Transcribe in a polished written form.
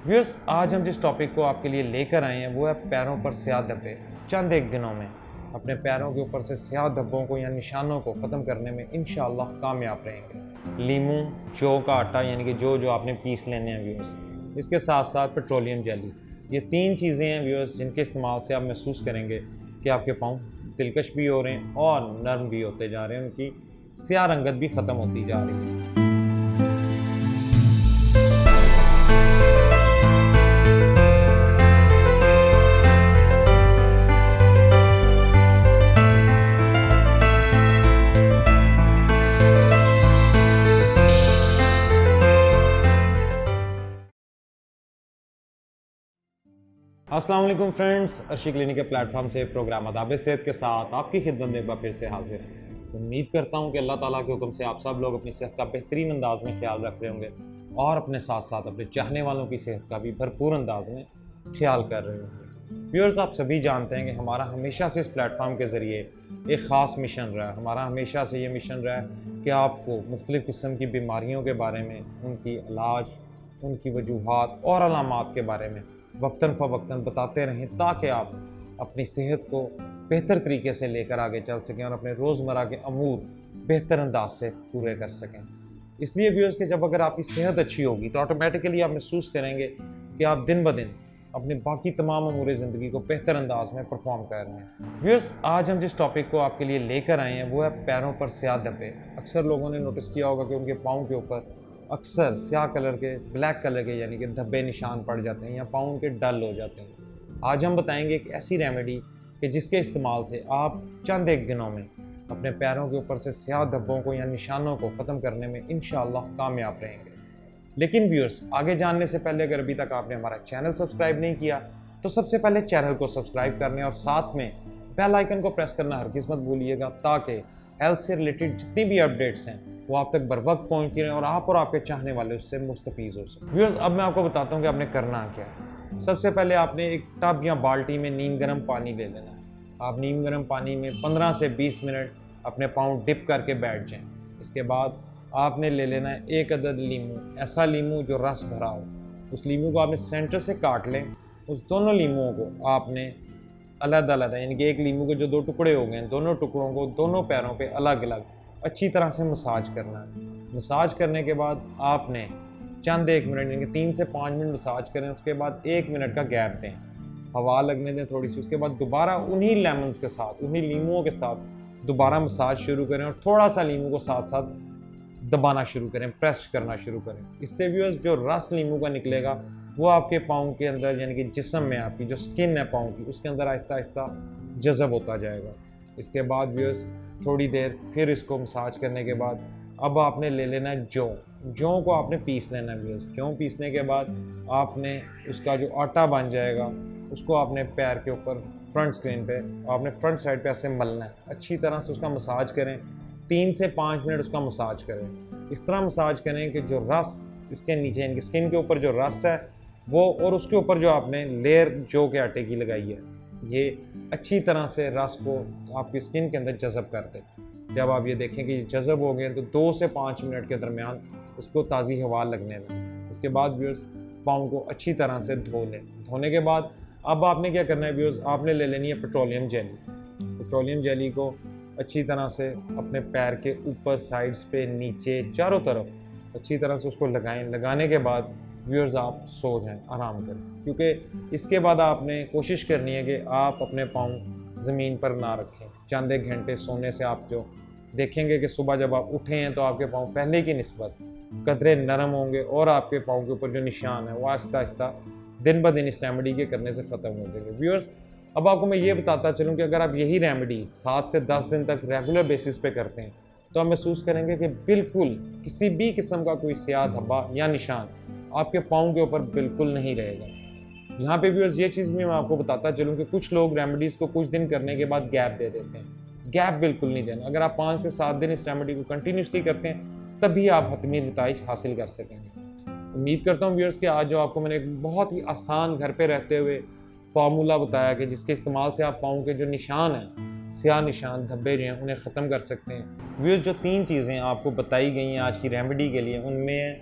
Viewers, आज हम जिस टॉपिक को आपके लिए लेकर आए हैं वो है पैरों पर स्याह धब्बे। चंद एक दिनों में अपने पैरों के ऊपर से स्याह धब्बों को या निशानों को ख़त्म करने में इंशाअल्लाह कामयाब रहेंगे। लीमू, जौ का आटा यानी कि जो आपने पीस लेने हैं व्यूअर्स, इसके साथ साथ पेट्रोलियम जेली, ये तीन चीज़ें हैं व्यूअर्स जिनके इस्तेमाल से आप महसूस करेंगे कि आपके पाँव दिलकश भी हो रहे हैं और नरम भी होते जा रहे हैं, उनकी स्याह रंगत भी ख़त्म होती जा रही है। अस्सलाम वालेकुम फ्रेंड्स, अर्शी क्लिनिक के प्लेटफॉर्म से प्रोग्राम आदाब सेहत के साथ आपकी खिदमत में एक बार फिर से हाजिर हैं। उम्मीद करता हूं कि अल्लाह ताला के हुक्म से आप सब लोग अपनी सेहत का बेहतरीन अंदाज में ख्याल रख रहे होंगे और अपने साथ साथ अपने चाहने वालों की सेहत का भी भरपूर अंदाज में ख्याल कर रहे होंगे। व्यूअर्स, आप सभी जानते हैं कि हमारा हमेशा से इस प्लेटफॉर्म के ज़रिए एक ख़ास मिशन रहा है। हमारा हमेशा से ये मिशन रहा है कि आपको मुख्तलिफ़ किस्म की बीमारियों के बारे में, उनकी इलाज, उनकी वजूहात और अलामात के बारे में वक्तन फ़वक्तन बताते रहें ताकि आप अपनी सेहत को बेहतर तरीके से लेकर आगे चल सकें और अपने रोज़मर्रा के अमूर बेहतर अंदाज से पूरे कर सकें। इसलिए व्यूअर्स कि जब अगर आपकी सेहत अच्छी होगी तो ऑटोमेटिकली आप महसूस करेंगे कि आप दिन ब दिन अपने बाकी तमाम अमूर ज़िंदगी को बेहतर अंदाज में परफॉर्म कर रहे हैं। व्यूअर्स, आज हम जिस टॉपिक को आपके लिए लेकर आए हैं वो है पैरों पर स्याह धब्बे। अक्सर लोगों ने नोटिस किया होगा कि उनके पाँव के ऊपर अक्सर स्याह कलर के, ब्लैक कलर के यानी कि धब्बे निशान पड़ जाते हैं या पाँव के डल हो जाते हैं। आज हम बताएंगे एक ऐसी रेमेडी कि जिसके इस्तेमाल से आप चंद एक दिनों में अपने पैरों के ऊपर से स्याह धब्बों को या निशानों को ख़त्म करने में इंशाअल्लाह कामयाब रहेंगे। लेकिन व्यूअर्स, आगे जानने से पहले अगर अभी तक आपने हमारा चैनल सब्सक्राइब नहीं किया तो सबसे पहले चैनल को सब्सक्राइब करने और साथ में बेल आइकन को प्रेस करना हरगिज़ मत भूलिएगा ताकि हेल्थ से रिलेटेड जितनी भी अपडेट्स हैं वो आप तक बर वक्त पहुँचती रहें और आप आपके चाहने वाले उससे मुस्तफ़ीज़ हो सकें। व्यूअर्स, अब मैं आपको बताता हूँ कि आपने करना क्या है। सबसे पहले आपने एक टब या बाल्टी में नीम गर्म पानी ले लेना है। आप नीम गर्म पानी में 15 से 20 मिनट अपने पाँव डिप करके बैठ जाएं। इसके बाद आपने ले लेना है एक अदद लीमू, ऐसा लीमू जो रस भरा हो। उस लीमू को आपने सेंटर से काट लें। उस दोनों लीमुओं को आपने अलग यानी कि एक लीमू के जो दो टुकड़े हो गए, दोनों टुकड़ों को दोनों पैरों पे अलग अलग अच्छी तरह से मसाज करना है। मसाज करने के बाद आपने चंद एक मिनट यानी कि 3 से 5 मिनट मसाज करें। उसके बाद 1 मिनट का गैप दें, हवा लगने दें थोड़ी सी। उसके बाद दोबारा उन्हीं लेमन्स के साथ, उन्हीं लीमुओं के साथ दोबारा मसाज शुरू करें और थोड़ा सा लीमू को साथ साथ दबाना शुरू करें, प्रेस करना शुरू करें। इससे व्यूअर्स जो रस लीमू का निकलेगा वो आपके पाँव के अंदर यानी कि जिस्म में आपकी जो स्किन है पाँव की उसके अंदर आहिस्ता आहिस्ता जज़ब होता जाएगा। इसके बाद व्यूअर्स थोड़ी देर फिर इसको मसाज करने के बाद अब आपने ले लेना है जौ को आपने पीस लेना है व्यूअर्स। जौ पीसने के बाद आपने उसका जो आटा बन जाएगा उसको आपने पैर के ऊपर फ्रंट स्क्रीन पे आपने फ्रंट साइड पे ऐसे मलना है। अच्छी तरह से उसका मसाज करें, 3 से 5 मिनट उसका मसाज करें। इस तरह मसाज करें कि जो रस इसके नीचे इनकी स्किन के ऊपर जो रस है वो और उसके ऊपर जो आपने लेयर जौ के आटे की लगाई है ये अच्छी तरह से रस को आपकी स्किन के अंदर जज़ब कर दे। जब आप ये देखें कि ये जज़ब हो गए तो 2 से 5 मिनट के दरमियान उसको ताज़ी हवा लगने दें। इसके बाद व्यूअर्स पाँव को अच्छी तरह से धो लें। धोने के बाद अब आपने क्या करना है व्यूअर्स, आपने ले लेनी है पेट्रोलियम जेली। पेट्रोलियम जेली को अच्छी तरह से अपने पैर के ऊपर, साइड्स पे, नीचे, चारों तरफ अच्छी तरह से उसको लगाएं। लगाने के बाद व्यूअर्स आप सो जाएं, आराम करें, क्योंकि इसके बाद आपने कोशिश करनी है कि आप अपने पाँव ज़मीन पर ना रखें। चंद एक घंटे सोने से आप जो देखेंगे कि सुबह जब आप उठे हैं तो आपके पाँव पहले की निस्बत कदरे नरम होंगे और आपके पाँव के ऊपर जो निशान है वो आहिस्ता आहिस्ता दिन ब दिन इस रेमेडी के करने से ख़त्म हो जाएंगे। व्यूअर्स, अब आपको मैं ये बताता चलूँ कि अगर आप यही रेमेडी 7 से 10 दिन तक रेगुलर बेसिस पे करते हैं तो आप महसूस करेंगे कि बिल्कुल किसी भी किस्म का कोई स्याह धब्बा या निशान आपके पाँव के ऊपर बिल्कुल नहीं रहेगा। यहाँ पे व्यूअर्स ये चीज़ भी मैं आपको बताता चलूँ कि कुछ लोग रेमेडीज़ को कुछ दिन करने के बाद गैप दे देते हैं। गैप बिल्कुल नहीं देना। अगर आप 5 से 7 दिन इस रेमेडी को कंटिन्यूसली करते हैं तभी आप हतमी नताइज हासिल कर सकेंगे। उम्मीद करता हूँ व्यूअर्स कि आज जो आपको मैंने एक बहुत ही आसान घर पे रहते हुए फार्मूला बताया कि जिसके इस्तेमाल से आप पाँव के जो निशान हैं, स्याह निशान, धब्बे जो हैं, उन्हें ख़त्म कर सकते हैं। व्यूअर्स, जो 3 चीज़ें आपको बताई गई हैं आज की रेमेडी के लिए, उनमें